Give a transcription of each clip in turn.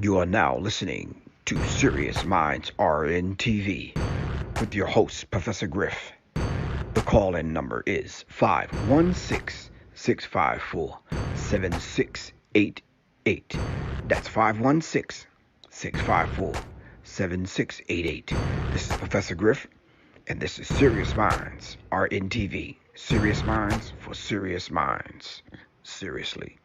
You are now listening to Serious Minds RNTV with your host, Professor Griff. The call-in number is 516-654-7688. That's 516-654-7688. This is Professor Griff, and this is Serious Minds RNTV. Serious Minds for Serious Minds. Seriously.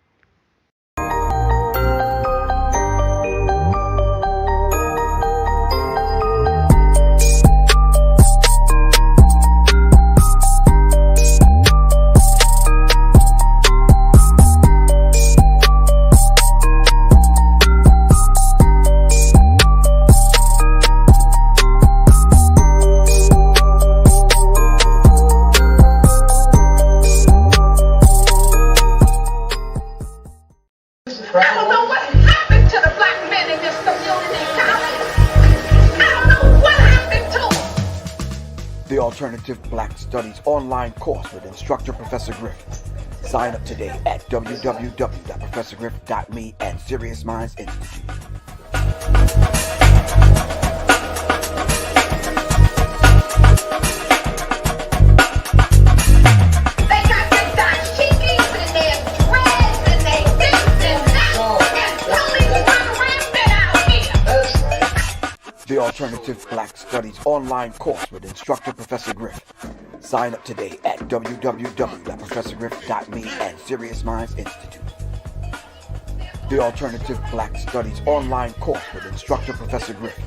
The Alternative Black Studies online course with instructor Professor Griff. Sign up today at www.professorgriff.me and Serious Minds Institute. The Alternative Black Studies online course with instructor Professor Griff. Sign up today at www.professorgriff.me and Serious Minds Institute. The Alternative Black Studies online course with instructor Professor Griff.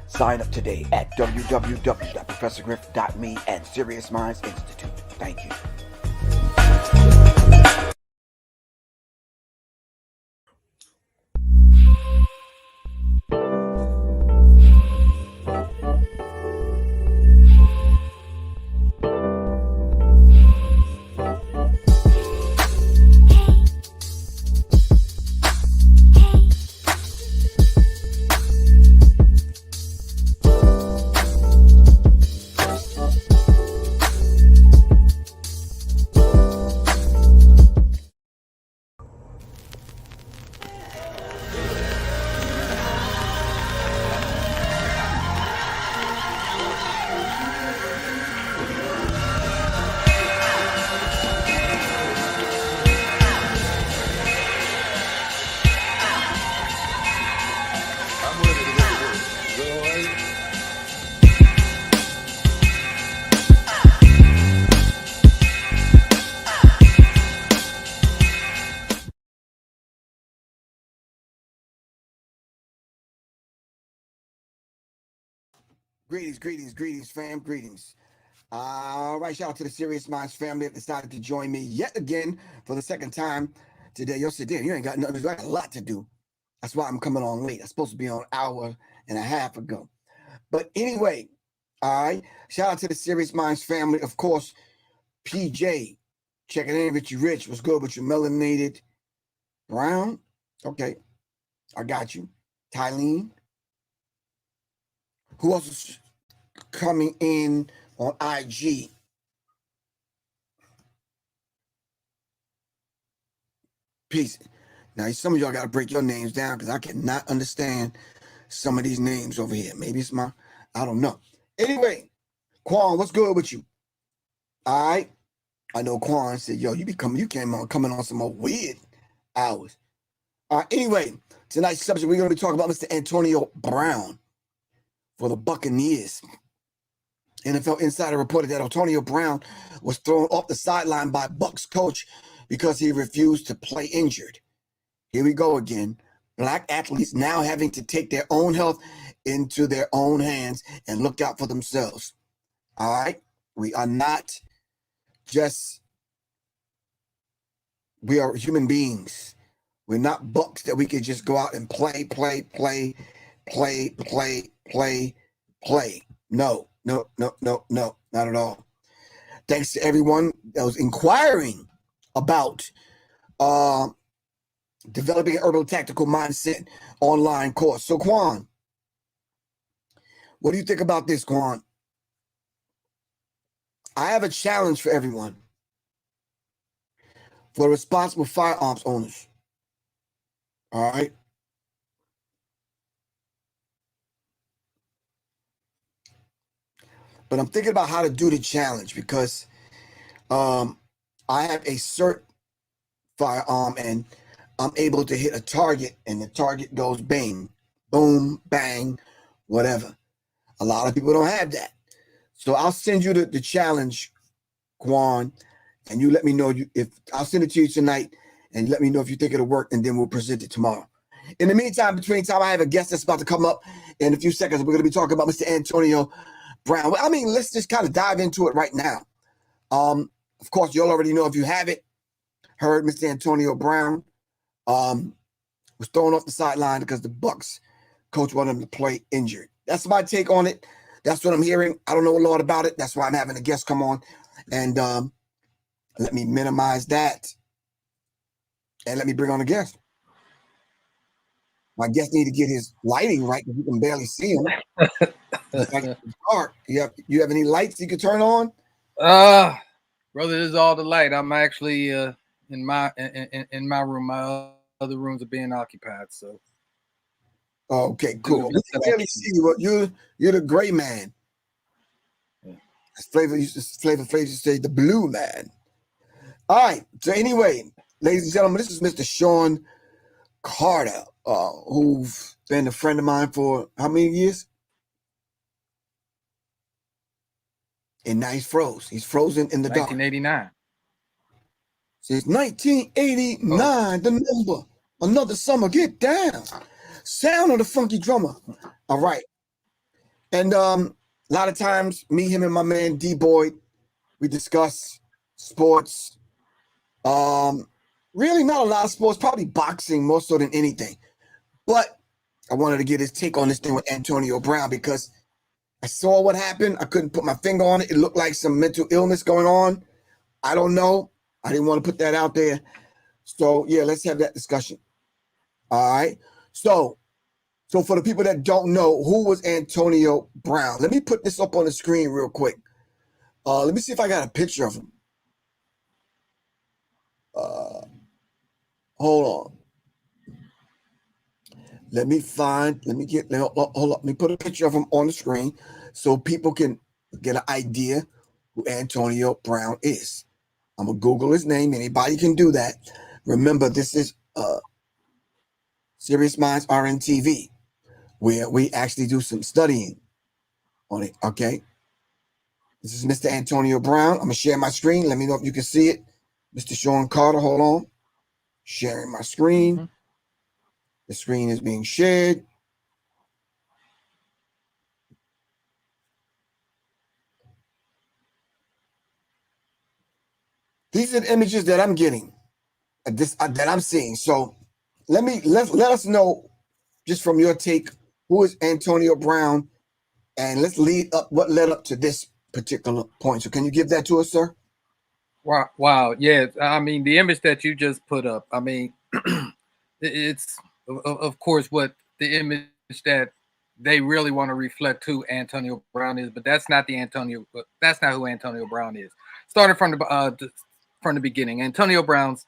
Sign up today at www.professorgriff.me and Serious Minds Institute. Thank you. Greetings, fam. Greetings. All right, shout out to the Serious Minds family that decided to join me yet again for the second time today. You'll sit there, you ain't got nothing, you got a lot to do. That's why I'm coming on late. I'm supposed to be on an hour and a half ago. But anyway, all right, shout out to the Serious Minds family. Of course, PJ, checking in with you, Rich. What's good with you, melanated brown? Okay, I got you. Tylene. Who else is coming in on IG? Peace. Now, some of y'all got to break your names down because I cannot understand some of these names over here. Maybe it's I don't know. Anyway, Quan, what's good with you? All right. I know Quan said, yo, you came on coming on some more weird hours. All right. Anyway, tonight's subject, we're going to be talking about Mr. Antonio Brown for the Buccaneers. NFL Insider reported that Antonio Brown was thrown off the sideline by Bucs coach because he refused to play injured. Here we go again. Black athletes now having to take their own health into their own hands and look out for themselves. All right? We are not we are human beings. We're not Bucs that we could just go out and play. No, not at all. Thanks to everyone that was inquiring about developing an herbal tactical mindset online course. So, Quan, what do you think about this, Quan? I have a challenge for everyone. For responsible firearms owners. All right. but I'm thinking about how to do the challenge because I have a cert firearm and I'm able to hit a target and the target goes bang, boom, bang, whatever. A lot of people don't have that. So I'll send you the challenge, Quan, and you let me know if I'll send it to you tonight and let me know if you think it'll work, and then we'll present it tomorrow. In the meantime, between time, I have a guest that's about to come up in a few seconds. We're going to be talking about Mr. Antonio Brown. I mean, let's just kind of dive into it right now. Of course, you'll already know if you haven't heard, Mr. Antonio Brown was thrown off the sideline because the Bucs coach wanted him to play injured. That's my take on it. That's what I'm hearing. I don't know a lot about it. That's why I'm having a guest come on. And let me minimize that. And let me bring on a guest. My guest need to get his lighting right because you can barely see him. It's like it's dark. You have any lights you can turn on? Brother, this is all the light. I'm actually in my room. My other rooms are being occupied. So okay, cool. We can barely see you. You're the gray man. Yeah. Flavor used to say the blue man. All right. So anyway, ladies and gentlemen, this is Mr. Shawn Carter, who's been a friend of mine for how many years? And now he's froze. He's frozen in the dark. 1989. Since 1989, the number. Another summer. Get down. Sound of the funky drummer. All right. And a lot of times, me, him, and my man D Boyd, we discuss sports. Really not a lot of sports, probably boxing more so than anything. But I wanted to get his take on this thing with Antonio Brown because I saw what happened. I couldn't put my finger on it. It looked like some mental illness going on. I don't know. I didn't want to put that out there. So, yeah, let's have that discussion. All right. So for the people that don't know, who was Antonio Brown? Let me put this up on the screen real quick. Let me see if I got a picture of him. Hold on. Let me put a picture of him on the screen so people can get an idea who Antonio Brown is. I'm going to Google his name. Anybody can do that. Remember, this is Serious Minds RNTV, where we actually do some studying on it, okay? This is Mr. Antonio Brown. I'm going to share my screen. Let me know if you can see it. Mr. Shawn Carter, hold on. Sharing my screen. Mm-hmm. The screen is being shared. These are the images that I'm getting, that I'm seeing. So let us know, just from your take, who is Antonio Brown, and let's lead up what led up to this particular point. So can you give that to us, sir? Wow. Yeah. I mean, the image that you just put up, I mean, it's of course what the image that they really want to reflect who Antonio Brown is, but that's not who Antonio Brown is. Starting from the beginning, Antonio Brown's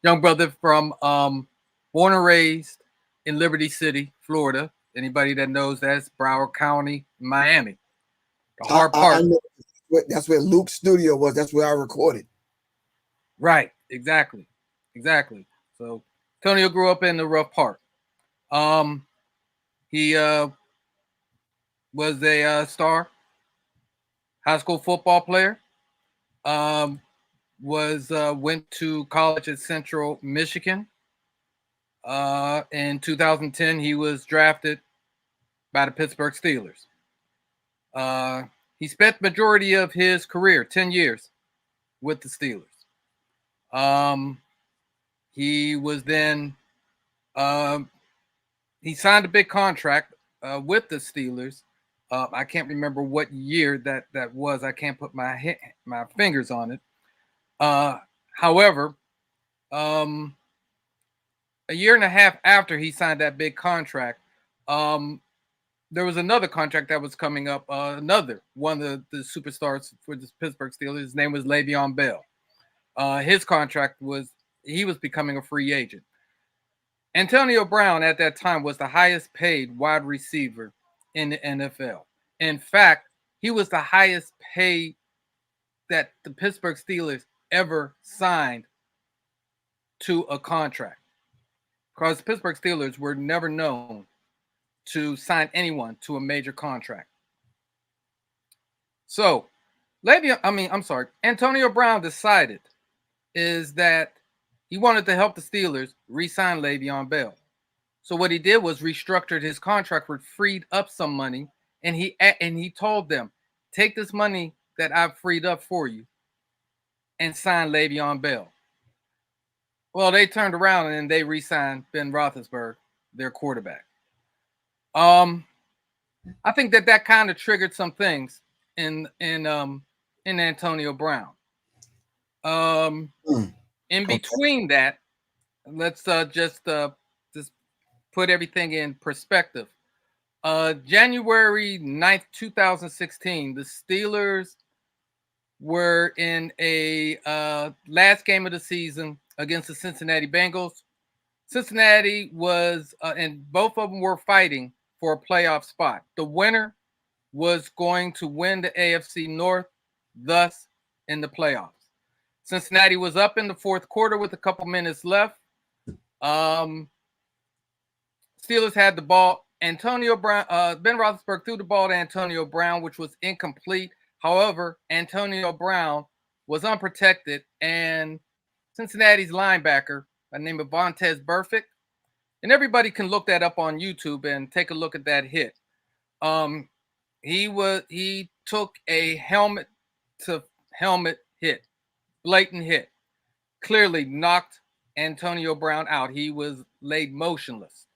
young brother from born and raised in Liberty City, Florida. Anybody that knows that's Broward County, Miami. The hard part. I know. That's where Luke's studio was. That's where I recorded. Right. Exactly. So Antonio grew up in the rough part. He was a star high school football player. Went to college at Central Michigan. In 2010, he was drafted by the Pittsburgh Steelers. He spent the majority of his career, 10 years, with the Steelers. He was then he signed a big contract with the Steelers. I can't remember what year that was. I can't put my fingers on it. However, a year and a half after he signed that big contract, there was another contract that was coming up. Another one of the superstars for the Pittsburgh Steelers. His name was Le'Veon Bell. His contract he was becoming a free agent. Antonio Brown at that time was the highest paid wide receiver in the NFL. In fact, he was the highest paid that the Pittsburgh Steelers ever signed to a contract. Because the Pittsburgh Steelers were never known to sign anyone to a major contract. So, Antonio Brown decided is that he wanted to help the Steelers re-sign Le'Veon Bell. So what he did was restructured his contract, which freed up some money, and he told them, take this money that I've freed up for you and sign Le'Veon Bell. Well, they turned around and they re-signed Ben Roethlisberger, their quarterback. I think that kind of triggered some things in Antonio Brown. In between that, let's just put everything in perspective. January 9th, 2016, the Steelers were in a last game of the season against the Cincinnati Bengals. Cincinnati was, and both of them were fighting for a playoff spot. The winner was going to win the AFC North, thus in the playoffs. Cincinnati was up in the fourth quarter with a couple minutes left. Steelers had the ball. Antonio Brown, Ben Roethlisberger threw the ball to Antonio Brown, which was incomplete. However, Antonio Brown was unprotected, and Cincinnati's linebacker, by the name of Vontaze Burfict, and everybody can look that up on YouTube and take a look at that hit. He took a helmet to helmet hit, blatant hit, clearly knocked Antonio Brown out. He was laid motionless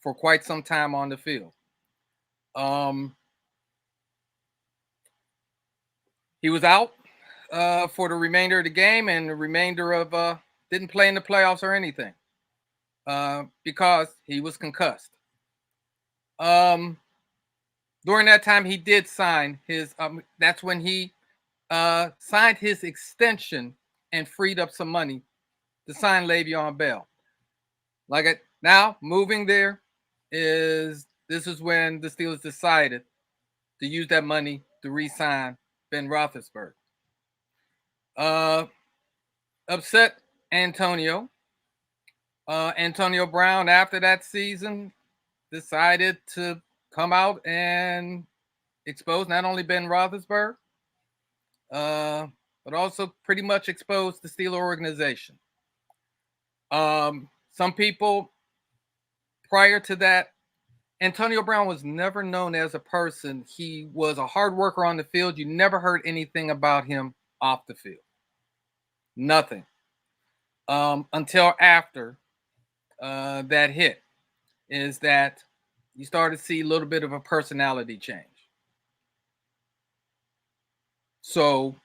for quite some time on the field. He was out for the remainder of the game, and the remainder of didn't play in the playoffs or anything because he was concussed. During that time, he did sign his. That's when he signed his extension and freed up some money to sign Le'Veon Bell. Now moving there this is when the Steelers decided to use that money to re-sign Ben Roethlisberger. Upset Antonio. Antonio Brown, after that season, decided to come out and expose not only Ben Roethlisberger, but also pretty much expose the Steeler organization. Some people prior to that, Antonio Brown was never known as a person. He was a hard worker on the field. You never heard anything about him off the field. Nothing. Until after that hit, is that you started to see a little bit of a personality change. So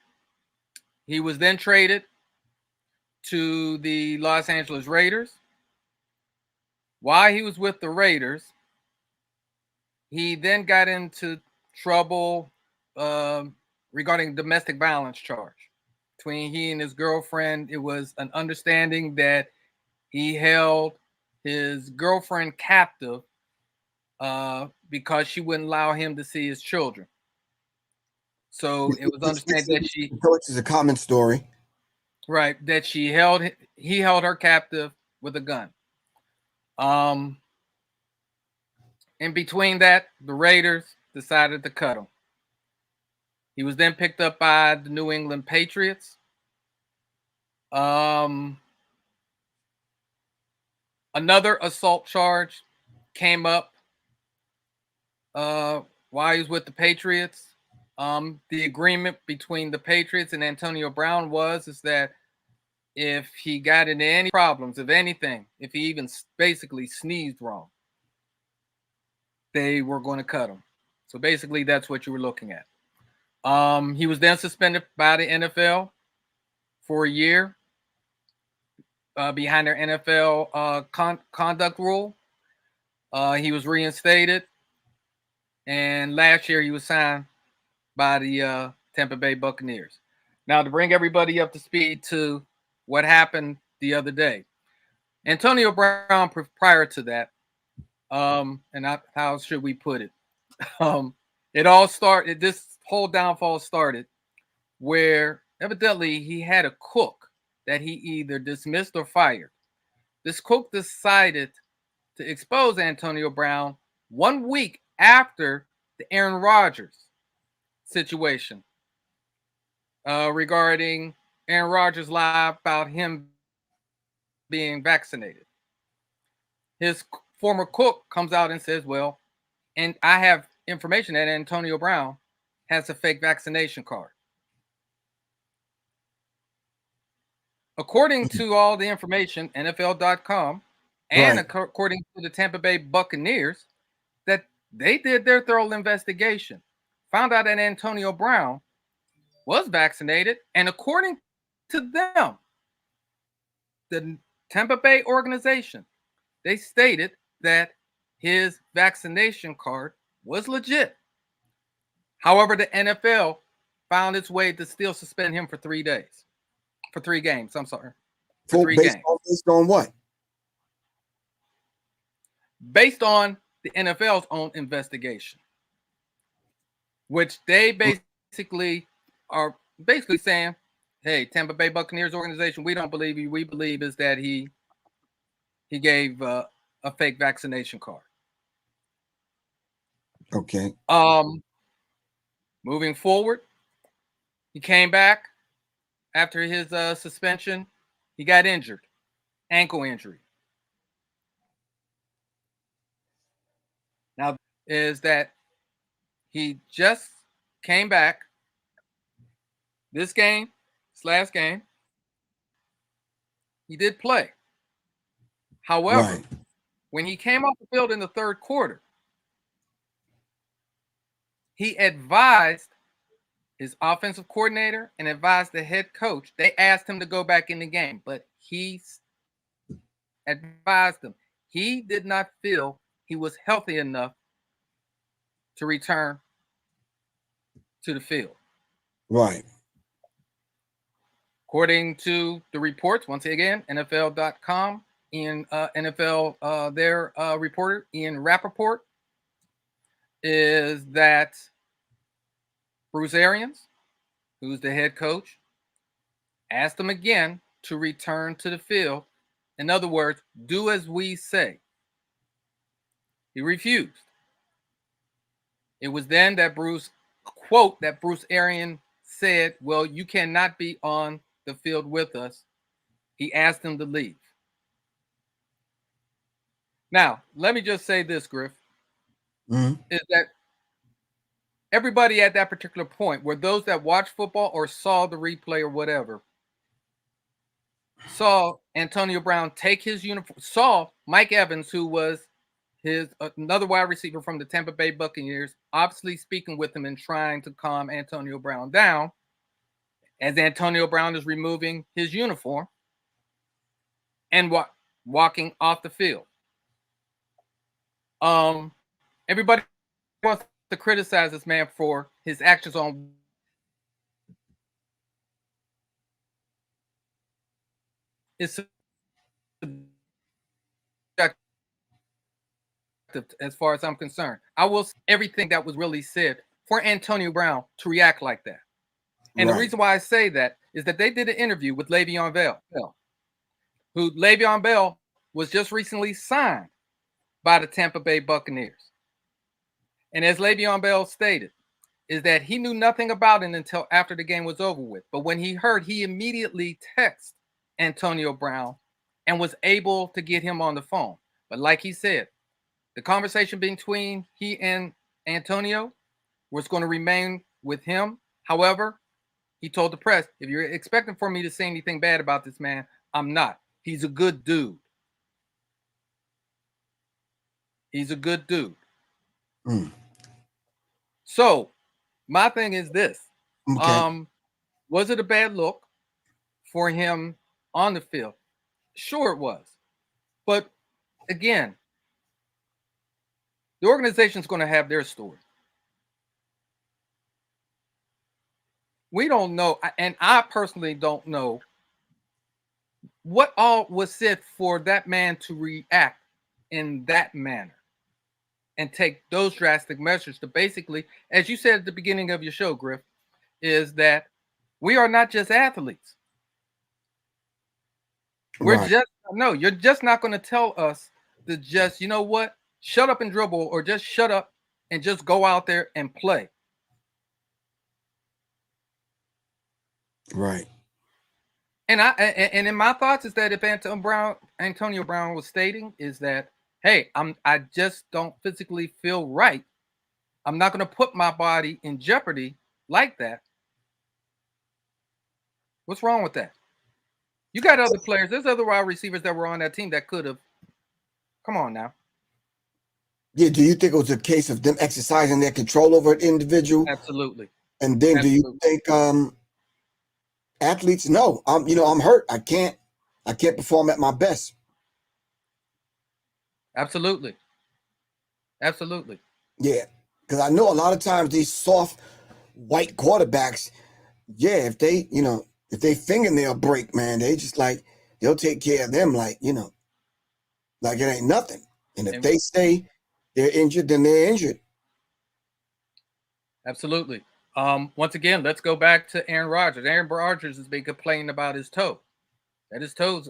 he was then traded to the Los Angeles Raiders. While he was with the Raiders, he then got into trouble regarding domestic violence charge between he and his girlfriend. It was an understanding that he held his girlfriend captive because she wouldn't allow him to see his children. So it was understood that which is a common story, right? That he held her captive with a gun. In between that, the Raiders decided to cut him. He was then picked up by the New England Patriots. Another assault charge came up while he was with the Patriots. The agreement between the Patriots and Antonio Brown was that if he got into any problems, if anything, if he even basically sneezed wrong, they were going to cut him. So basically, that's what you were looking at. He was then suspended by the NFL for a year behind their NFL conduct rule. He was reinstated, and last year he was signed by the Tampa Bay Buccaneers. Now, to bring everybody up to speed to what happened the other day, Antonio Brown, prior to that, how should we put it? It all started, this whole downfall started, where evidently he had a cook that he either dismissed or fired. This cook decided to expose Antonio Brown 1 week after the Aaron Rodgers situation, regarding Aaron Rodgers' lie about him being vaccinated. His former cook comes out and says, well, and I have information that Antonio Brown has a fake vaccination card. According to all the information, NFL.com, and Right. according to the Tampa Bay Buccaneers, that they did their thorough investigation, found out that Antonio Brown was vaccinated, and according to them, the Tampa Bay organization, they stated that his vaccination card was legit. However, the NFL found its way to still suspend him for 3 days, for 3 games. I'm sorry, for 3 games. Based on what? Based on the NFL's own investigation, which they basically are saying, hey, Tampa Bay Buccaneers organization, we don't believe you. We believe is that he gave a fake vaccination card. Okay. Moving forward, he came back after his suspension. He got injured, ankle injury. Now is that he just came back this last game. He did play. However, Right. when he came off the field in the third quarter, he advised his offensive coordinator and advised the head coach. They asked him to go back in the game, but he advised them he did not feel he was healthy enough to return to the field. Right. According to the reports, once again, NFL.com, NFL, their reporter, Ian Rappaport, is that Bruce Arians, who's the head coach, asked him again to return to the field. In other words, do as we say. He refused. It was then that Bruce Arians said, well, you cannot be on the field with us. He asked him to leave. Now, let me just say this, Griff, is that everybody at that particular point, were those that watched football or saw the replay or whatever, saw Antonio Brown take his uniform, saw Mike Evans, who was his another wide receiver from the Tampa Bay Buccaneers, obviously speaking with him and trying to calm Antonio Brown down as Antonio Brown is removing his uniform and walking off the field. Everybody wants to criticize this man for his actions on it's as far as I'm concerned. I will say everything that was really said for Antonio Brown to react like that. And the reason why I say that is that they did an interview with Le'Veon Bell, who Le'Veon Bell was just recently signed by the Tampa Bay Buccaneers. And as Le'Veon Bell stated, is that he knew nothing about it until after the game was over with. But when he heard, he immediately texted Antonio Brown and was able to get him on the phone. But like he said, the conversation between he and Antonio was going to remain with him. However, he told the press, if you're expecting for me to say anything bad about this man, I'm not. He's a good dude. He's a good dude. So my thing is this. Okay. Was it a bad look for him on the field? Sure it was. But again, the organization's going to have their story. We don't know, and I personally don't know what all was said for that man to react in that manner and take those drastic measures to basically, as you said at the beginning of your show, Griff, is that we are not just athletes. We're Right. just no, you're just not going to tell us to just, you know what, shut up and dribble, or just shut up and just go out there and play. Right. And in my thoughts is that if Antonio Brown was stating is that, hey, I just don't physically feel right. I'm not going to put my body in jeopardy like that. What's wrong with that? You got other players. There's other wide receivers that were on that team that could have. Come on now. Yeah. Do you think it was a case of them exercising their control over an individual? Absolutely. And then do you think athletes? No, I'm hurt. I can't perform at my best. Absolutely. Absolutely. Yeah, because I know a lot of times these soft white quarterbacks, yeah, if they fingernail break, man, they just like they'll take care of them like like it ain't nothing. And if they say they're injured, then they're injured. Absolutely. Once again, let's go back to Aaron Rodgers. Aaron Rodgers has been complaining about his toe, that his toes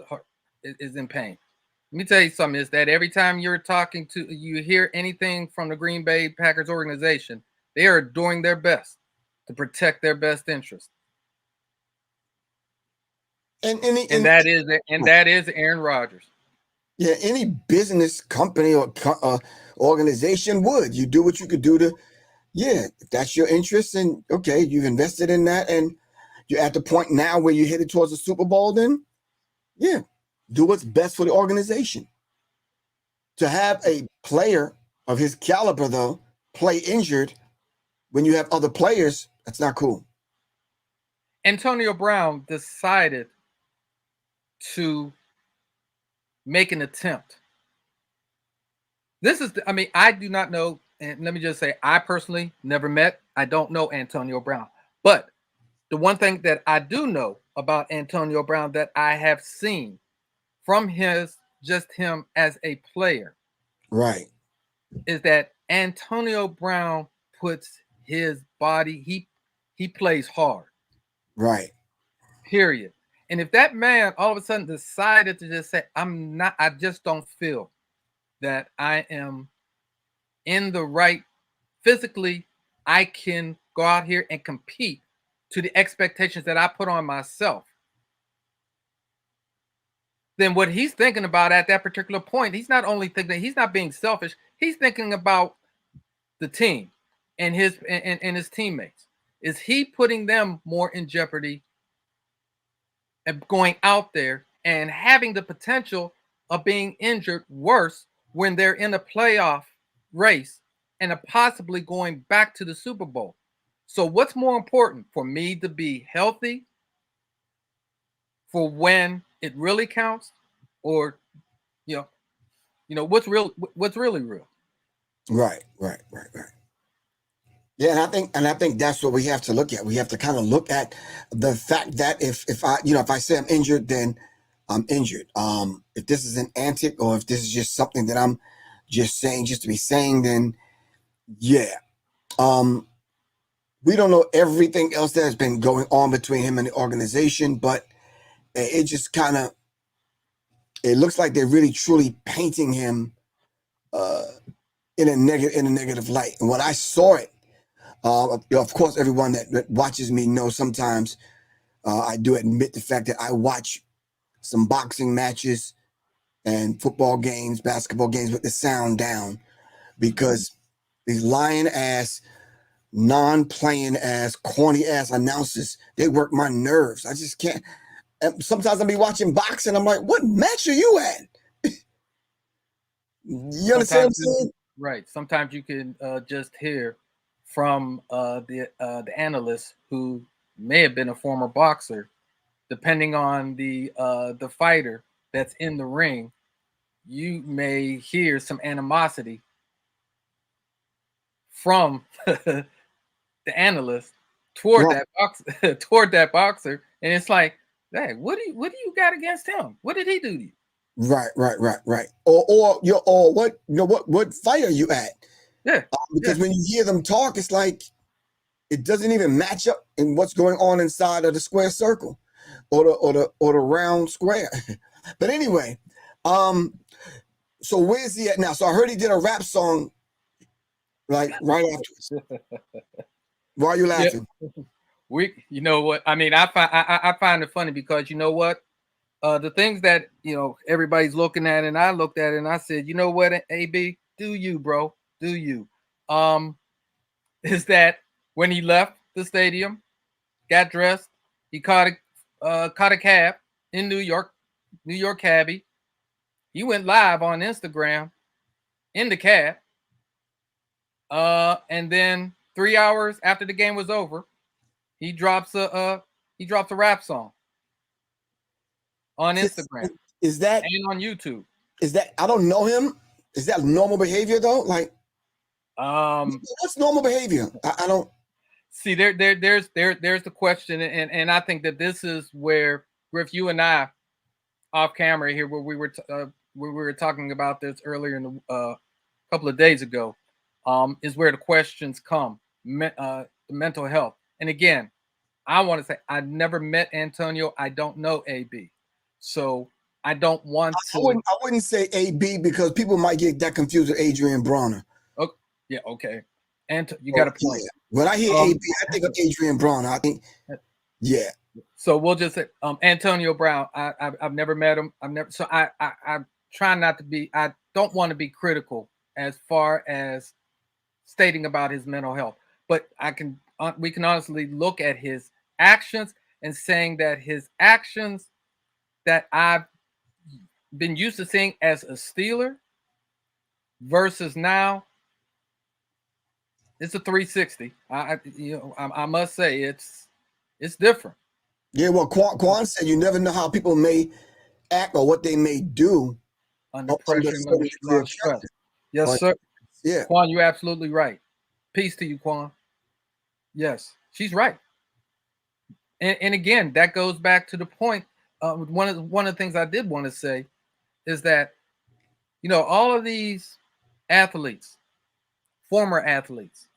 is in pain. Let me tell you something, is that every time you hear anything from the Green Bay Packers organization, they are doing their best to protect their best interest. And that is Aaron Rodgers. Yeah, any business company or organization would. You do what you could do to, yeah, if that's your interest, and okay, you've invested in that, and you're at the point now where you're headed towards the Super Bowl, then yeah, do what's best for the organization. To have a player of his caliber, though, play injured when you have other players, that's not cool. Antonio Brown decided to make an attempt. I do not know, and let me just say, I personally never met, I don't know Antonio Brown. But the one thing that I do know about Antonio Brown that I have seen from him as a player, right, is that Antonio Brown puts his body, he plays hard. right. Period. And if that man all of a sudden decided to just say, I just don't feel that I am in the right physically, I can go out here and compete to the expectations that I put on myself, then what he's thinking about at that particular point, he's not only thinking, he's not being selfish, he's thinking about the team and his teammates. Is he putting them more in jeopardy and going out there and having the potential of being injured worse when they're in a playoff race and are possibly going back to the Super Bowl? So what's more important, for me to be healthy for when it really counts, or what's really real? Right. Yeah, and I think that's what we have to look at. We have to kind of look at the fact that if I say I'm injured, then I'm injured. If this is an antic, or if this is just something that I'm just saying just to be saying, then yeah. We don't know everything else that has been going on between him and the organization, but it just kind of, it looks like they're really truly painting him in a negative light. And when I saw it, of course, everyone that watches me knows sometimes I do admit the fact that I watch some boxing matches and football games, basketball games with the sound down, because these lying ass, non-playing ass, corny ass announcers, they work my nerves. I just can't. And sometimes I'll be watching boxing, I'm like, what match are you at? You understand what I'm saying? Right. Sometimes you can just hear from the analyst who may have been a former boxer, depending on the fighter that's in the ring, you may hear some animosity from the analyst toward that boxer, and it's like, hey, what do you got against him? What did he do to you? Right. Or what fight are you at? Yeah. Because when you hear them talk, it's like it doesn't even match up in what's going on inside of the square circle or the round square. But anyway, so where's he at now? So I heard he did a rap song like right afterwards. Why are you laughing? You know what? I mean, I find it funny because you know what? The things that everybody's looking at, and I looked at it and I said, you know what, AB, do you, bro? Do you? Is that when he left the stadium, got dressed, he caught a cab in New York cabbie. He went live on Instagram in the cab. And then 3 hours after the game was over, he drops a rap song on Instagram and on YouTube. Is that, I don't know him. Is that normal behavior though? Like, what's normal behavior? I don't see. There's the question, and I think that this is where, Griff, you and I, off camera here, where we were talking about this earlier in the couple of days ago, is where the questions come. The mental health, and again, I want to say I never met Antonio. I don't know AB, so I don't want to. I wouldn't say AB because people might get that confused with Adrian Bronner. Oh, yeah, okay. And you got a point. Yeah. When I hear AB, I think of Adrian Bronner. I think, yeah. So we'll just say Antonio Brown. I've never met him. So I try not to be. I don't want to be critical as far as stating about his mental health, but we can honestly look at his actions and saying that his actions that I've been used to seeing as a Steeler versus now, it's a 360. I must say it's different. Yeah, well, Quan said you never know how people may act or what they may do under pressure and under stress. Yes, sir. Yeah, Quan, you're absolutely right. Peace to you, Quan. Yes, she's right. And again, that goes back to the point. One of the things I did want to say is that, all of these athletes, former athletes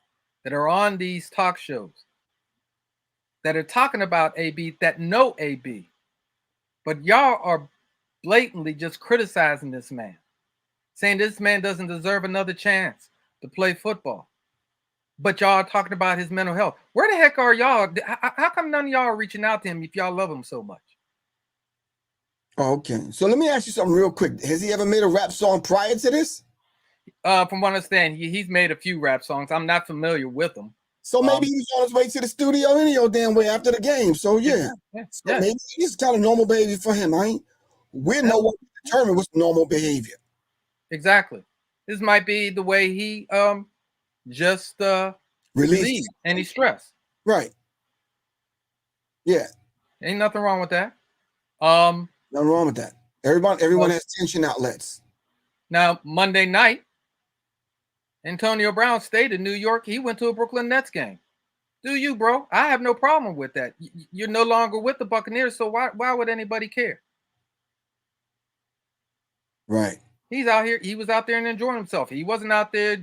that are on these talk shows that are talking about AB, that know AB, but y'all are blatantly just criticizing this man, saying this man doesn't deserve another chance to play football. But y'all are talking about his mental health. Where the heck are y'all? How come none of y'all are reaching out to him if y'all love him so much? Okay, so let me ask you something real quick. Has he ever made a rap song prior to this? From what I understand, he's made a few rap songs. I'm not familiar with them. So maybe he was on his way to the studio any old damn way after the game. So yeah. So maybe it's kind of normal behavior for him. We're no one to determine what's normal behavior. Exactly. This might be the way he just relieved any stress. Right. Yeah. Ain't nothing wrong with that. Nothing wrong with that. Everyone has tension outlets. Now, Monday night, Antonio Brown stayed in New York. He went to a Brooklyn Nets game. Do you, bro? I have no problem with that. You're no longer with the Buccaneers, so why would anybody care? Right. He's out here. He was out there and enjoying himself. He wasn't out there,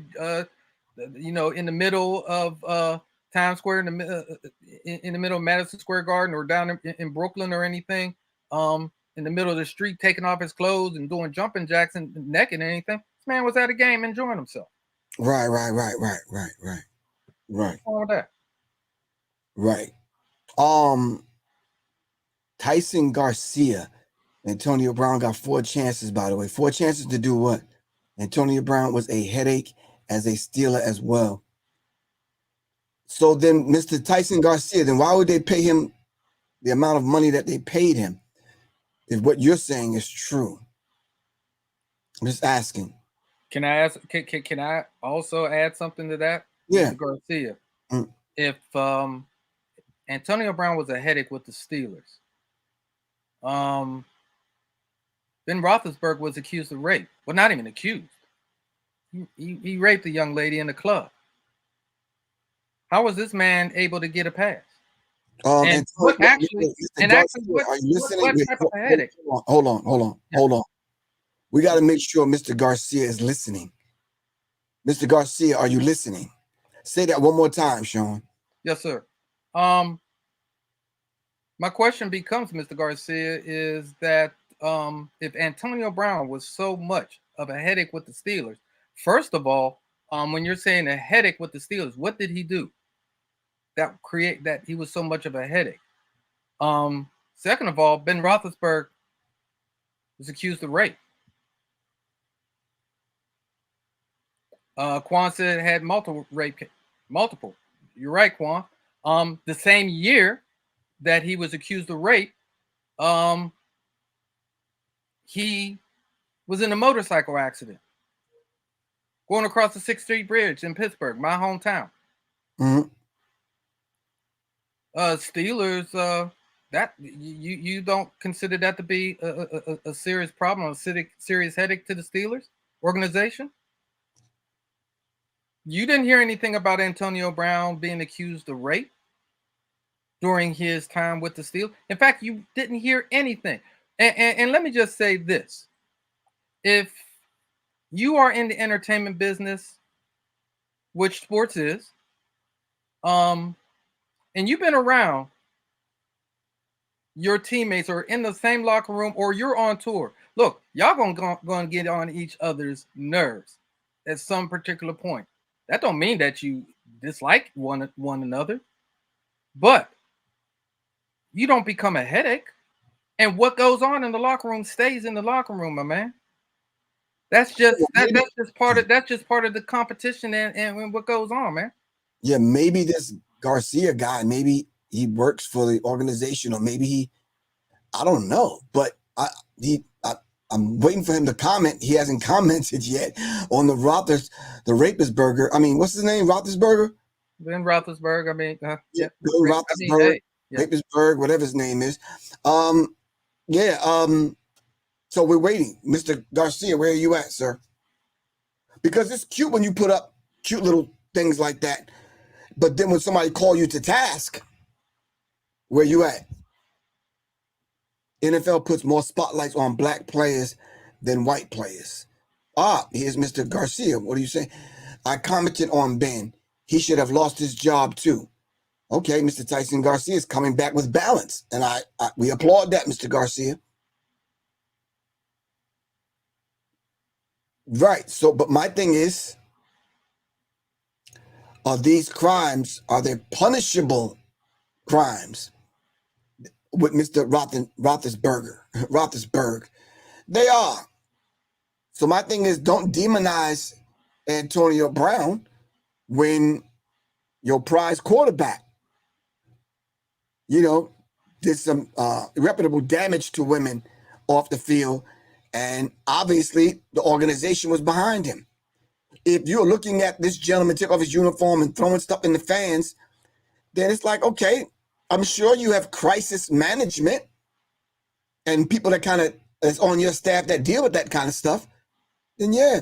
in the middle of Times Square, in the middle of Madison Square Garden, or down in Brooklyn or anything. In the middle of the street, taking off his clothes and doing jumping jacks and naked and anything. This man was at a game enjoying himself. Right. What's wrong with that? Right. Tyson Garcia. Antonio Brown got 4 chances, by the way. 4 chances to do what? Antonio Brown was a headache as a Steeler as well. So then, Mr. Tyson Garcia, then why would they pay him the amount of money that they paid him if what you're saying is true? I'm just asking. Can I ask? Can I also add something to that? Yeah. Mr. Garcia. If Antonio Brown was a headache with the Steelers, Ben Roethlisberger was accused of rape. Well, not even accused. He raped a young lady in the club. How was this man able to get a pass? And what actually? Are you listening? What type of a headache? Hold on. We got to make sure Mr. Garcia is listening. Mr. Garcia, are you listening? Say that one more time, Shawn. Yes, sir. My question becomes, Mr. Garcia, is that if Antonio Brown was so much of a headache with the Steelers, first of all, when you're saying a headache with the Steelers, what did he do that create that he was so much of a headache? Second of all, Ben Roethlisberger was accused of rape. Quan said had multiple rape, multiple. You're right, Quan. The same year that he was accused of rape, he was in a motorcycle accident going across the 6th Street Bridge in Pittsburgh, my hometown. Mm-hmm. Steelers, that you don't consider that to be a serious problem, a serious headache to the Steelers organization? You didn't hear anything about Antonio Brown being accused of rape during his time with the Steelers. In fact, you didn't hear anything. And let me just say this. If you are in the entertainment business, which sports is, and you've been around your teammates or in the same locker room or you're on tour, look, y'all gonna get on each other's nerves at some particular point. That don't mean that you dislike one another, but you don't become a headache. And what goes on in the locker room stays in the locker room, my man. That's just part of the competition and what goes on, man. Yeah, maybe this Garcia guy, maybe he works for the organization, or maybe I don't know. But I'm waiting for him to comment. He hasn't commented yet on the Roethlisberger. I mean, what's his name? Roethlisberger? Ben Roethlisberger. I mean, yeah, Bill Roethlisberger, Roethlisberger, whatever his name is. So we're waiting. Mr. Garcia, where are you at, sir? Because it's cute when you put up cute little things like that. But then when somebody call you to task, where you at? NFL puts more spotlights on black players than white players. Here's Mr. Garcia. What do you say? I commented on Ben. He should have lost his job too. Okay, Mr. Tyson Garcia is coming back with balance. And we applaud that, Mr. Garcia. Right. So, but my thing is, are these crimes, are they punishable crimes with Mr. Roethlisberger? They are. So my thing is, don't demonize Antonio Brown when your prize quarterback, did some irreparable damage to women off the field. And obviously the organization was behind him. If you're looking at this gentleman take off his uniform and throwing stuff in the fans, then it's like, okay, I'm sure you have crisis management and people that kind of is on your staff that deal with that kind of stuff. Then yeah.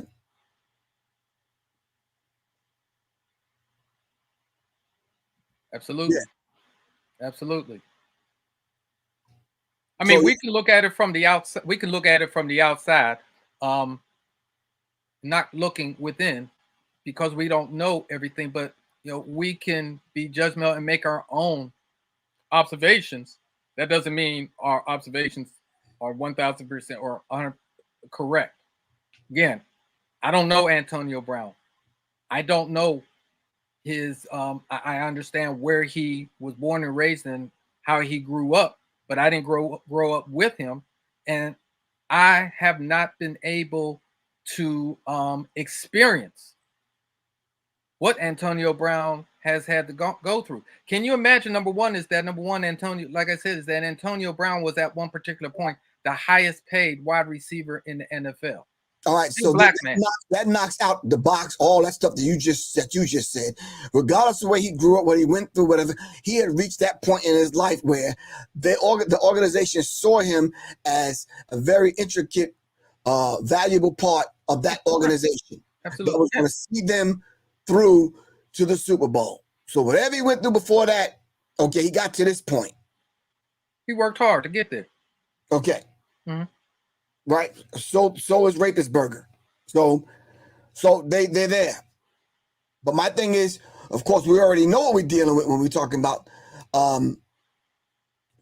Absolutely. Yeah. Absolutely. I mean, we can look at it from the outside. We can look at it from the outside, not looking within, because we don't know everything. But we can be judgmental and make our own observations. That doesn't mean our observations are 1,000% or 100% correct. Again, I don't know Antonio Brown. I don't know his. I understand where he was born and raised and how he grew up. But I didn't grow up with him, and I have not been able to experience what Antonio Brown has had to go through. Can you imagine? Number one, Antonio, like I said, is that Antonio Brown was at one particular point the highest paid wide receiver in the NFL. All right, so that knocks out the box, all that stuff that you just said. Regardless of where he grew up, what he went through, whatever, he had reached that point in his life where the organization saw him as a very intricate, valuable part of that organization. Absolutely. That was going to see them through to the Super Bowl. So whatever he went through before that, okay, he got to this point. He worked hard to get there. Okay. Mm-hmm. Right. So is Roethlisberger. So they're there. But my thing is, of course, we already know what we're dealing with when we're talking about the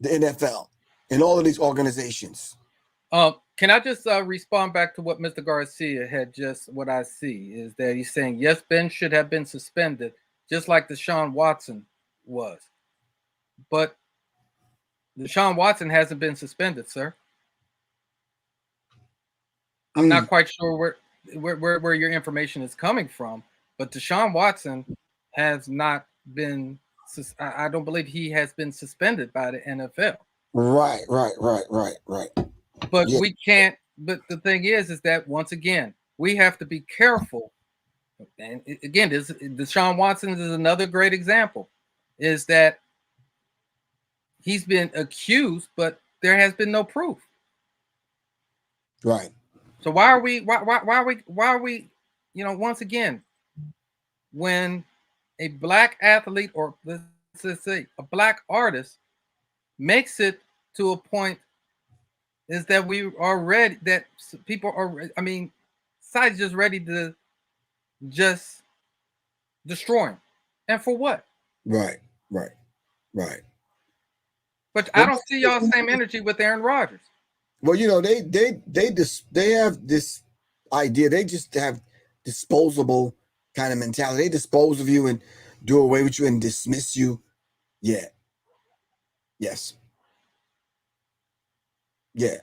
NFL and all of these organizations. Can I just respond back to what Mr. Garcia had just, what I see is that he's saying, yes, Ben should have been suspended, just like Deshaun Watson was. But Deshaun Watson hasn't been suspended, sir. I'm not quite sure where your information is coming from, but Deshaun Watson has not been, I don't believe he has been suspended by the NFL. Right. But we can't, but the thing is that once again, we have to be careful. And again, Deshaun Watson is another great example, is that he's been accused, but there has been no proof. Right. So why are we, once again, when a black athlete, or let's say a black artist, makes it to a point, is that we are ready, that people are, sides just ready to just destroy him. And for what? Right. But I don't see y'all same energy with Aaron Rodgers. Well, they have this idea. They just have disposable kind of mentality. They dispose of you and do away with you and dismiss you. Yeah. Yes. Yeah.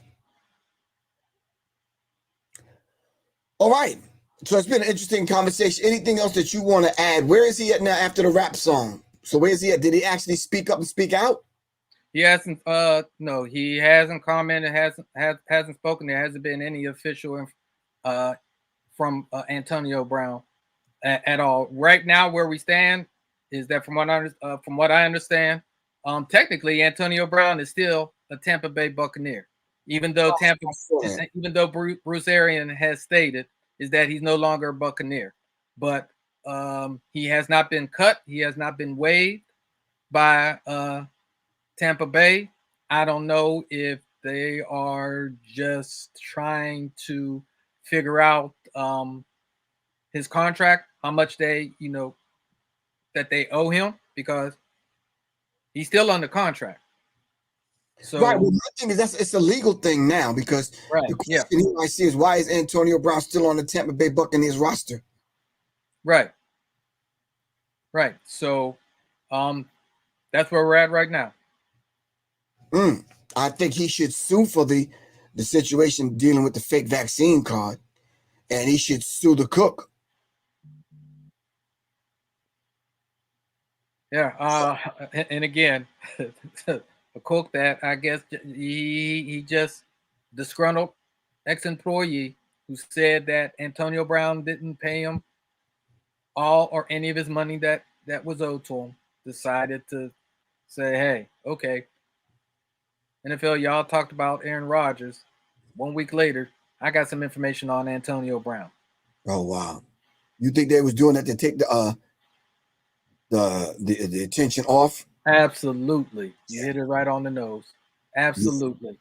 All right. So it's been an interesting conversation. Anything else that you want to add? Where is he at now after the rap song? So where is he at? Did he actually speak up and speak out? He hasn't. No, he hasn't commented. Hasn't spoken. There hasn't been any official from Antonio Brown at all. Right now, where we stand is that from what I understand, technically Antonio Brown is still a Tampa Bay Buccaneer, even though Bruce Arians has stated is that he's no longer a Buccaneer. But he has not been cut. He has not been waived by Tampa Bay. I don't know if they are just trying to figure out his contract, how much they, that they owe him, because he's still under contract. So right. Well, my thing is it's a legal thing now, because the question here I see is, why is Antonio Brown still on the Tampa Bay Buccaneers roster? Right. So that's where we're at right now. I think he should sue for the situation dealing with the fake vaccine card, and he should sue the cook. Yeah. And again, a cook that I guess he just disgruntled ex-employee who said that Antonio Brown didn't pay him all or any of his money that was owed to him, decided to say, hey, okay, NFL, y'all talked about Aaron Rodgers. 1 week later, I got some information on Antonio Brown. Oh, wow. You think they was doing that to take the attention off? Absolutely. You hit it right on the nose. Absolutely.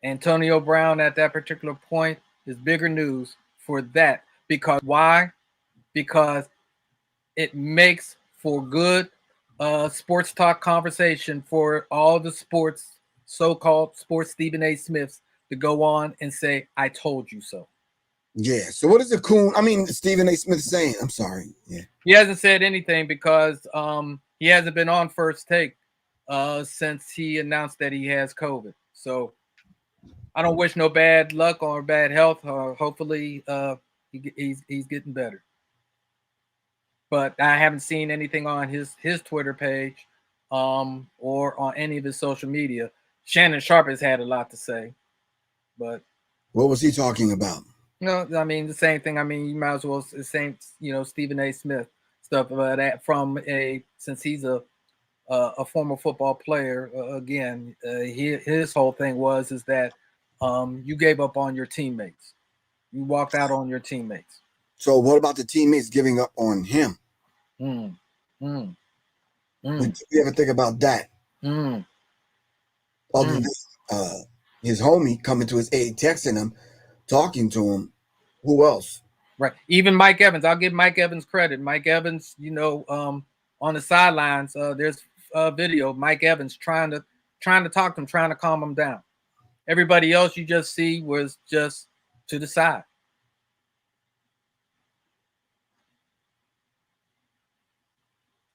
Yeah. Antonio Brown at that particular point is bigger news for that. Because why? Because it makes for good sports talk conversation for all the so-called sports Stephen A. Smiths to go on and say, I told you so. Yeah. So what is Stephen A. Smith saying? I'm sorry. Yeah. He hasn't said anything because he hasn't been on First Take since he announced that he has COVID. So I don't wish no bad luck or bad health. Hopefully he's getting better. But I haven't seen anything on his Twitter page or on any of his social media. Shannon Sharp has had a lot to say. But what was he talking about? No, the same thing. You might as well say, Stephen A. Smith stuff about that since he's a former football player. Again, his whole thing is that you gave up on your teammates. You walked out on your teammates. So what about the teammates giving up on him? Did you ever think about that? Other than his homie coming to his aid, texting him, talking to him, who else? Right. Even Mike Evans, I'll give Mike Evans credit. Mike Evans, on the sidelines, there's a video of Mike Evans trying to talk to him, trying to calm him down. Everybody else you just see was just to the side.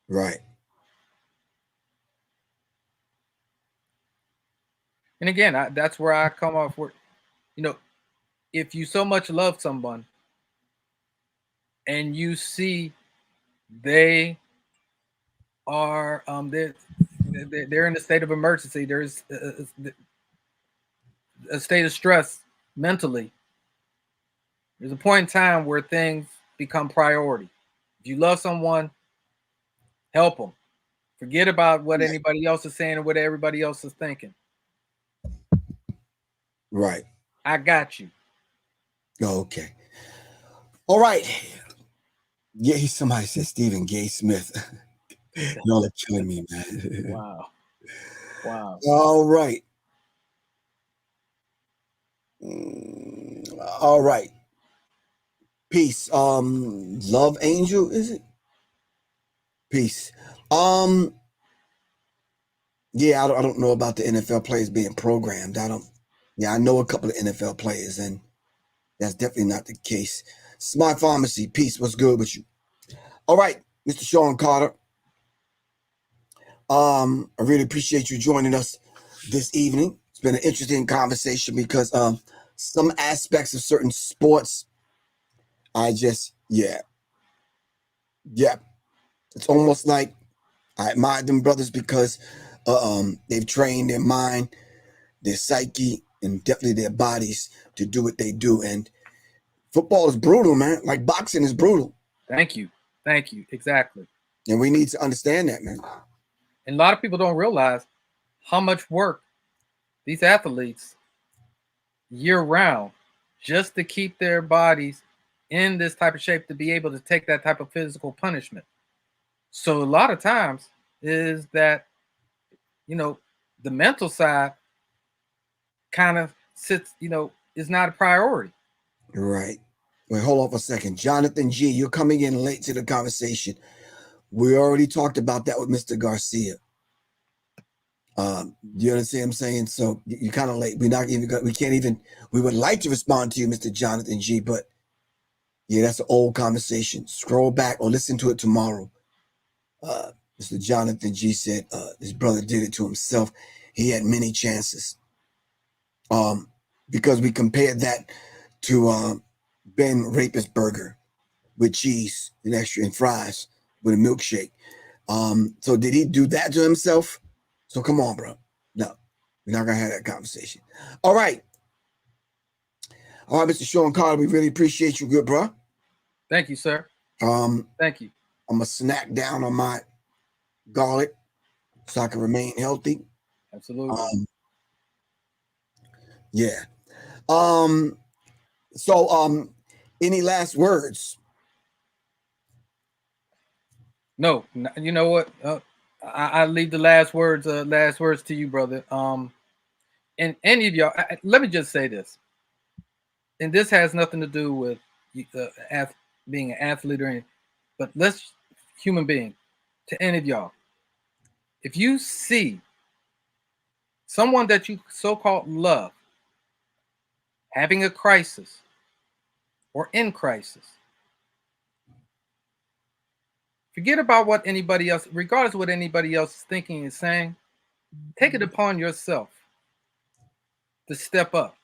Right. And again, that's where I come off with, if you so much love someone and you see they are they're in a state of emergency, there's a state of stress mentally, there's a point in time where things become priority. If you love someone, help them. Forget about what anybody else is saying or what everybody else is thinking. Right. I got you. Okay. All right. Yeah, somebody said Stephen Gay Smith. Y'all are killing me, man. Wow. All right. All right. Peace. Love Angel, is it? Peace. Yeah, I don't know about the NFL players being programmed. I know a couple of NFL players, and that's definitely not the case. Smart Pharmacy, peace. What's good with you? All right, Mr. Shawn Carter. I really appreciate you joining us this evening. It's been an interesting conversation because some aspects of certain sports, it's almost like I admire them brothers because they've trained their mind, their psyche, and definitely their bodies to do what they do. And football is brutal, man. Like boxing is brutal. Thank you. Exactly. And we need to understand that, man. And a lot of people don't realize how much work these athletes year round just to keep their bodies in this type of shape to be able to take that type of physical punishment. So a lot of times is that, the mental side kind of sits, is not a priority. Right. Wait, hold on for a second. Jonathan G., you're coming in late to the conversation. We already talked about that with Mr. Garcia. You understand what I'm saying? So you're kind of late. We would like to respond to you, Mr. Jonathan G., but yeah, that's an old conversation. Scroll back or listen to it tomorrow. Mr. Jonathan G. said his brother did it to himself. He had many chances. Because we compared that to Ben Rapist burger with cheese and extra and fries with a milkshake. So did he do that to himself? So come on, bro. No, we're not gonna have that conversation. All right, Mr. Shawn Carter, we really appreciate you, good bro. Thank you, sir. Thank you. I'm gonna snack down on my garlic so I can remain healthy. Absolutely. Yeah. So any last words? No, you know what? I leave the last words to you, brother. And any of y'all, let me just say this. And this has nothing to do with being an athlete or anything, but let's human being, to any of y'all. If you see someone that you so-called love having a crisis or in crisis, forget about what anybody else, regardless of what anybody else is thinking and saying, take it upon yourself to step up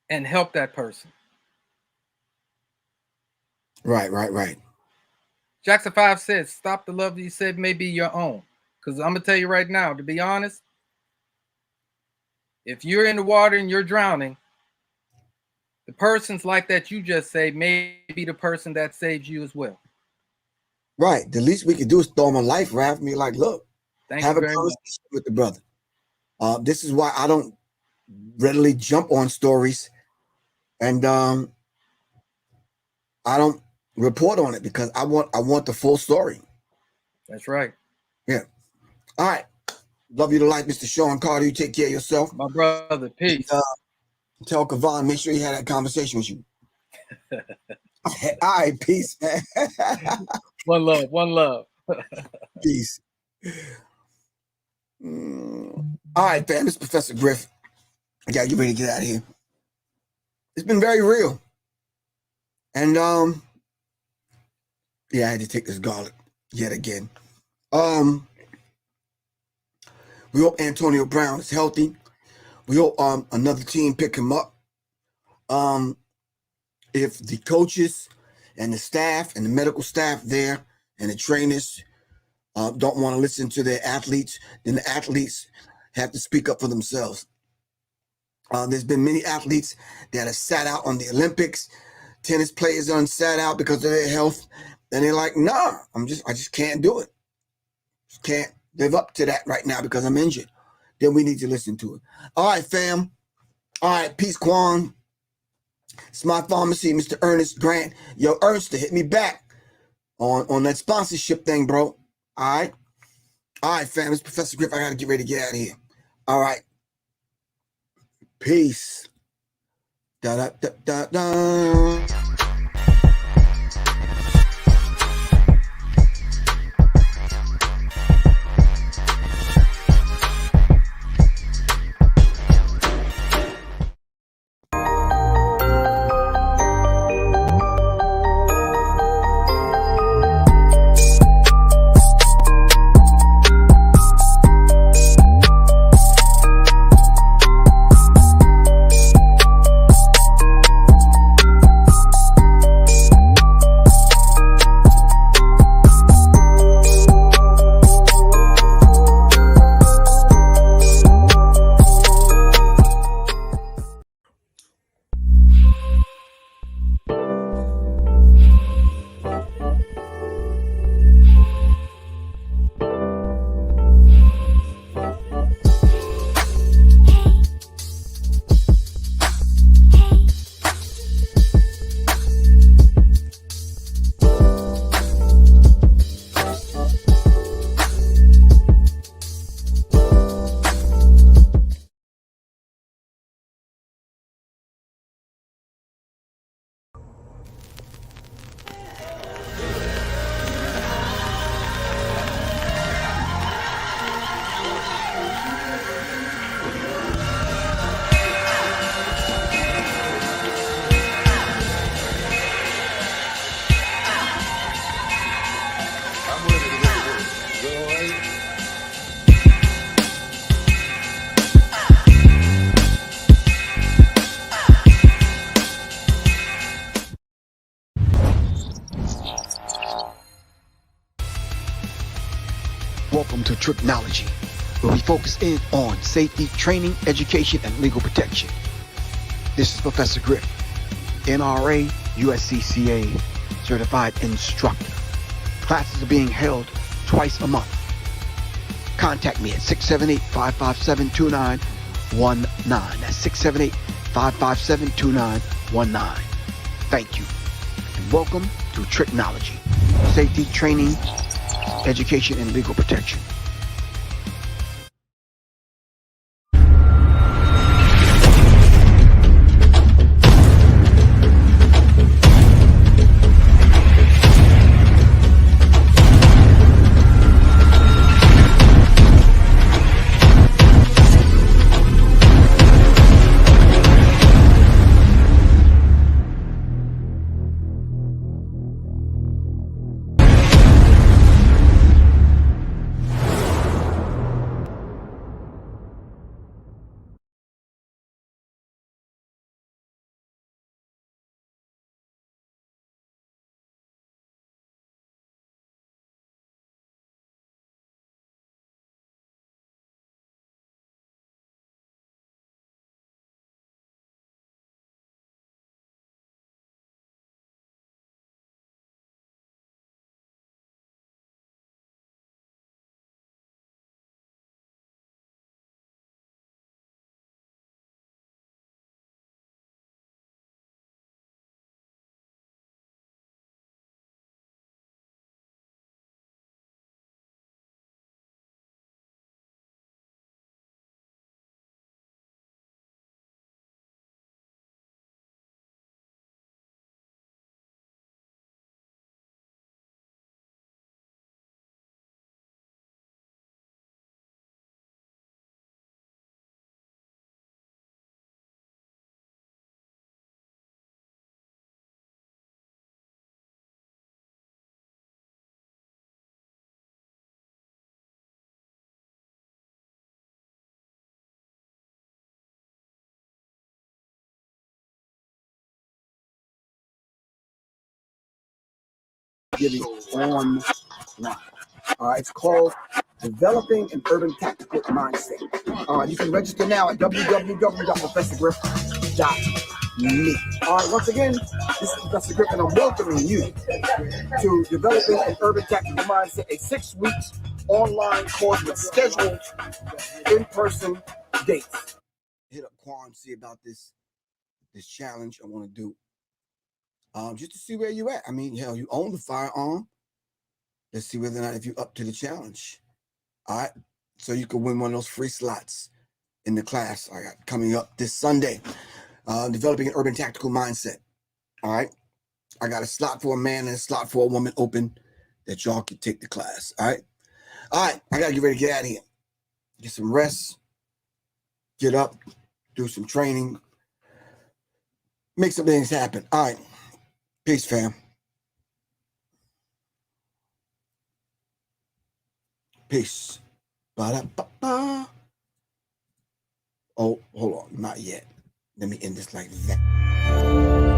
and help that person. Right. Jackson 5 said, stop the love that you said may be your own. Because I'm going to tell you right now, to be honest, if you're in the water and you're drowning, the person's like that you just say may be the person that saves you as well. Right. The least we could do is throw him a life raft and be like, look, have a conversation with the brother. This is why I don't readily jump on stories and I don't report on it because I want the full story. That's right. Yeah. All right. Love you to life, Mr. Shawn Carter. You take care of yourself. My brother. Peace. Tell Kavon, make sure he had that conversation with you. All right, peace, man. One love, one love. Peace. All right, fam. This is Professor Griff. I gotta get ready to get out of here. It's been very real. And yeah, I had to take this garlic yet again. We hope Antonio Brown is healthy. We hope another team pick him up. If the coaches and the staff and the medical staff there and the trainers don't want to listen to their athletes, then the athletes have to speak up for themselves. There's been many athletes that have sat out on the Olympics. Tennis players done sat out because of their health, and they're like, "Nah, I just can't do it. Just can't live up to that right now because I'm injured." Then we need to listen to it. All right, fam. All right, peace, Quan. Smart Pharmacy, Mr. Ernest Grant. Yo, Ernst, to hit me back on that sponsorship thing, bro. All right, fam. It's Professor Griff. I gotta get ready to get out of here. All right. Peace. Da da da da da. Welcome to Tricknology, where we focus in on safety, training, education, and legal protection. This is Professor Griff, NRA, USCCA certified instructor. Classes are being held twice a month. Contact me at 678-557-2919. That's 678-557-2919. Thank you, and welcome to Tricknology, safety, training, education, and legal protection. giving online. All right, it's called Developing an Urban Tactical Mindset. You can register now at www.professorgriff.me. All right, once again, this is Professor Griff, and I'm welcoming you to Developing an Urban Tactical Mindset, a 6-week online course with scheduled in-person dates. Hit up Quan, see about this challenge I want to do. Just to see where you at. I mean, hell, you own the firearm. Let's see whether or not if you're up to the challenge. All right. So you can win one of those free slots in the class I got coming up this Sunday. Developing an Urban Tactical Mindset. All right. I got a slot for a man and a slot for a woman open that y'all can take the class. All right. All right. I got to get ready to get out of here. Get some rest. Get up. Do some training. Make some things happen. All right. Peace, fam. Peace. Ba-da-ba-ba. Oh, hold on. Not yet. Let me end this like that.